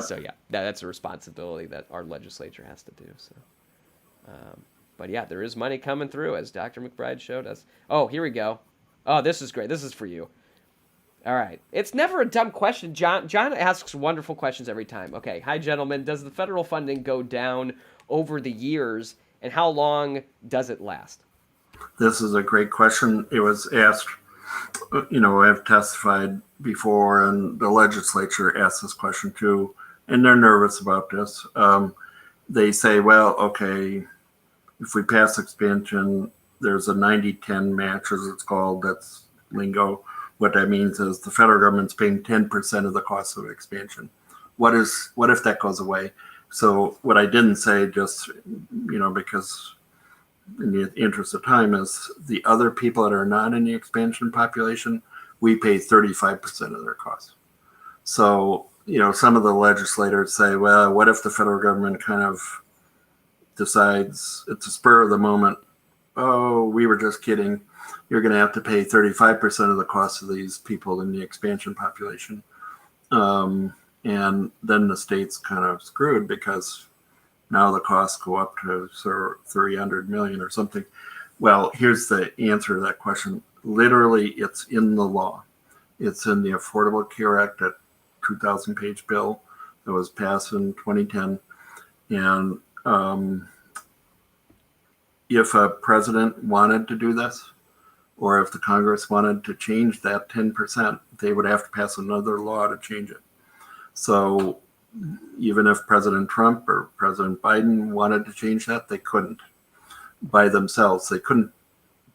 So yeah, that's a responsibility that our legislature has to do. So, but yeah, there is money coming through as Dr. McBride showed us. Oh, here we go. Oh, this is great. This is for you. All right. It's never a dumb question. John asks wonderful questions every time. Okay. Hi, gentlemen. Does the federal funding go down over the years, and how long does it last? This is a great question. It was asked, I've testified before, and the legislature asked this question too, and they're nervous about this. They say, well, okay, if we pass expansion, there's a 90-10 match, as it's called. That's lingo. What that means is the federal government's paying 10% of the cost of expansion. What if that goes away? So what I didn't say, just, because in the interest of time, is the other people that are not in the expansion population, we pay 35% of their costs. So, some of the legislators say, well, what if the federal government kind of decides it's a spur of the moment, oh, we were just kidding, you're going to have to pay 35% of the cost of these people in the expansion population. And then the state's kind of screwed because now the costs go up to $300 million or something. Well, here's the answer to that question. Literally, it's in the law. It's in the Affordable Care Act, that 2,000-page bill that was passed in 2010. And if a president wanted to do this, or if the Congress wanted to change that 10%, they would have to pass another law to change it. So even if President Trump or President Biden wanted to change that, they couldn't by themselves. They couldn't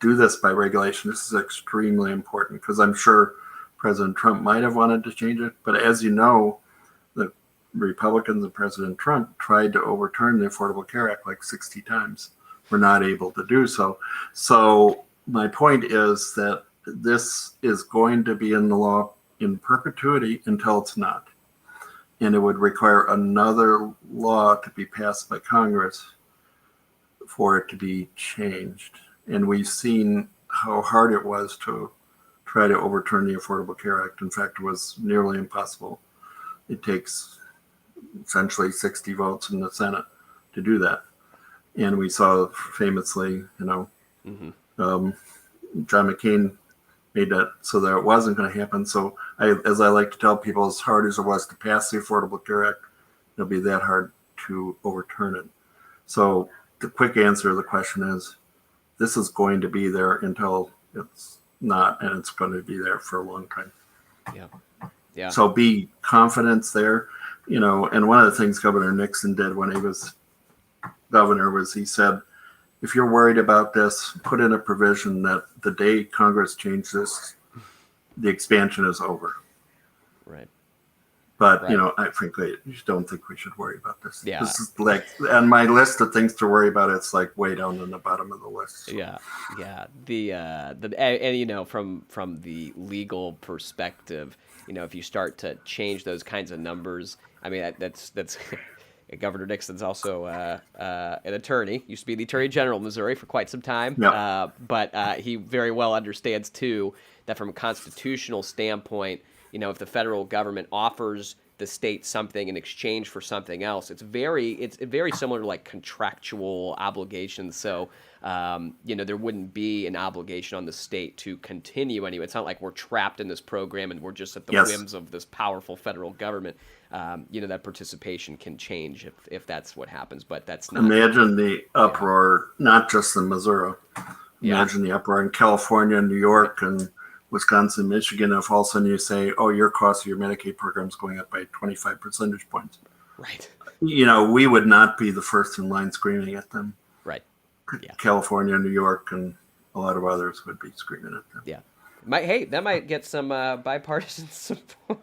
do this by regulation. This is extremely important because I'm sure President Trump might have wanted to change it. But as you know, the Republicans and President Trump tried to overturn the Affordable Care Act like 60 times. were not able to do so. So my point is that this is going to be in the law in perpetuity until it's not. And it would require another law to be passed by Congress for it to be changed. And we've seen how hard it was to try to overturn the Affordable Care Act. In fact, it was nearly impossible. It takes essentially 60 votes in the Senate to do that. And we saw famously, John McCain made that so that it wasn't going to happen. So as I like to tell people, as hard as it was to pass the Affordable Care Act, it'll be that hard to overturn it. So the quick answer to the question is, this is going to be there until it's not, and it's going to be there for a long time. Yeah. So be confident there, and one of the things Governor Nixon did when he was governor was he said, if you're worried about this, put in a provision that the day Congress changed this, the expansion is over. Right. But, I frankly don't think we should worry about this. Yeah. This is like, on my list of things to worry about, it's like way down in the bottom of the list. So. Yeah. And from the legal perspective, if you start to change those kinds of numbers, I mean, that's Governor Nixon's also an attorney, used to be the Attorney General of Missouri for quite some time. Yep. But he very well understands, too, that from a constitutional standpoint, if the federal government offers the state something in exchange for something else, it's very similar to like contractual obligations. So, there wouldn't be an obligation on the state to continue anyway. It's not like we're trapped in this program and we're just at the whims of this powerful federal government. That participation can change if that's what happens, but that's not. Imagine the uproar, not just in Missouri. Imagine the uproar in California, New York, and Wisconsin, Michigan, if all of a sudden you say, your cost of your Medicaid program is going up by 25 percentage points. Right. We would not be the first in line screaming at them. Right. Yeah. California, New York, and a lot of others would be screaming at them. Yeah. That might get some bipartisan support.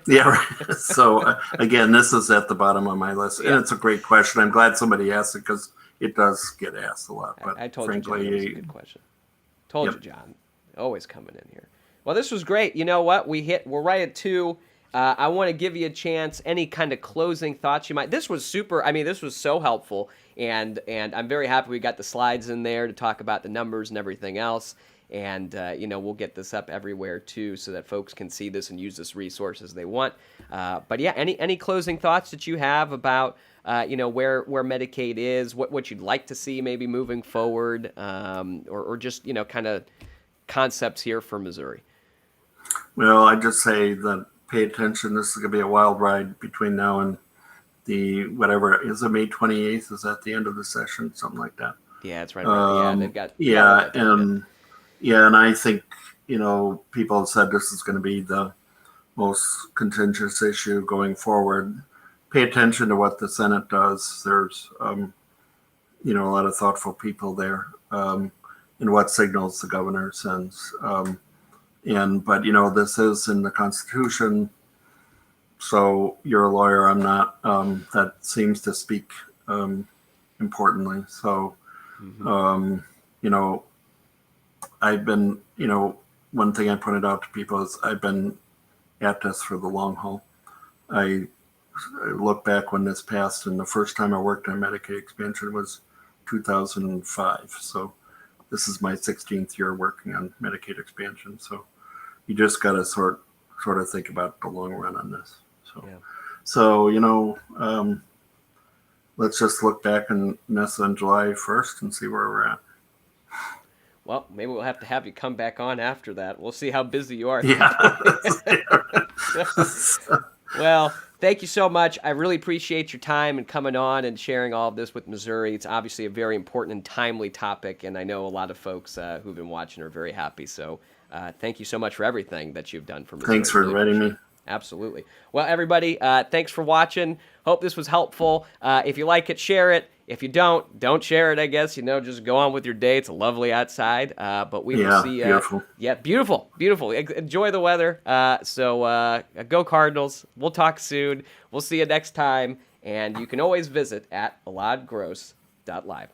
Yeah, right. So, again, this is at the bottom of my list. And it's a great question. I'm glad somebody asked it because it does get asked a lot. But I told frankly, you, John, it was a good question. Told you, John. Always coming in here. Well, this was great. You know what? We're right at 2. I want to give you a chance. Any kind of closing thoughts you might. This was super. I mean, this was so helpful, and I'm very happy we got the slides in there to talk about the numbers and everything else. And we'll get this up everywhere too, so that folks can see this and use this resource as they want. But yeah, any closing thoughts that you have about where Medicaid is, what you'd like to see maybe moving forward, or just kind of concepts here for Missouri? Well, I just say that pay attention. This is going to be a wild ride between now and the whatever is it, May 28th? Is that the end of the session? Something like that. Yeah, that's right. They've got. And I think people have said this is going to be the most contentious issue going forward. Pay attention to what the Senate does. There's a lot of thoughtful people there. And what signals the governor sends. But this is in the Constitution. So you're a lawyer, I'm not. That seems to speak importantly. So, I've been, one thing I pointed out to people is I've been at this for the long haul. I look back when this passed, and the first time I worked on Medicaid expansion was 2005. So this is my 16th year working on Medicaid expansion. So you just got to sort of think about the long run on this. So, let's just look back on this on July 1st and see where we're at. Well, maybe we'll have to have you come back on after that. We'll see how busy you are. Yeah. Well, thank you so much. I really appreciate your time and coming on and sharing all of this with Missouri. It's obviously a very important and timely topic, and I know a lot of folks who've been watching are very happy. So thank you so much for everything that you've done for Missouri. Thanks for inviting me. Absolutely. Well, everybody, thanks for watching. Hope this was helpful. If you like it, share it. If you don't share it, I guess, just go on with your day. It's lovely outside. But we will see. Beautiful. Yeah, beautiful. Enjoy the weather. So go Cardinals. We'll talk soon. We'll see you next time. And you can always visit at eladgross.live.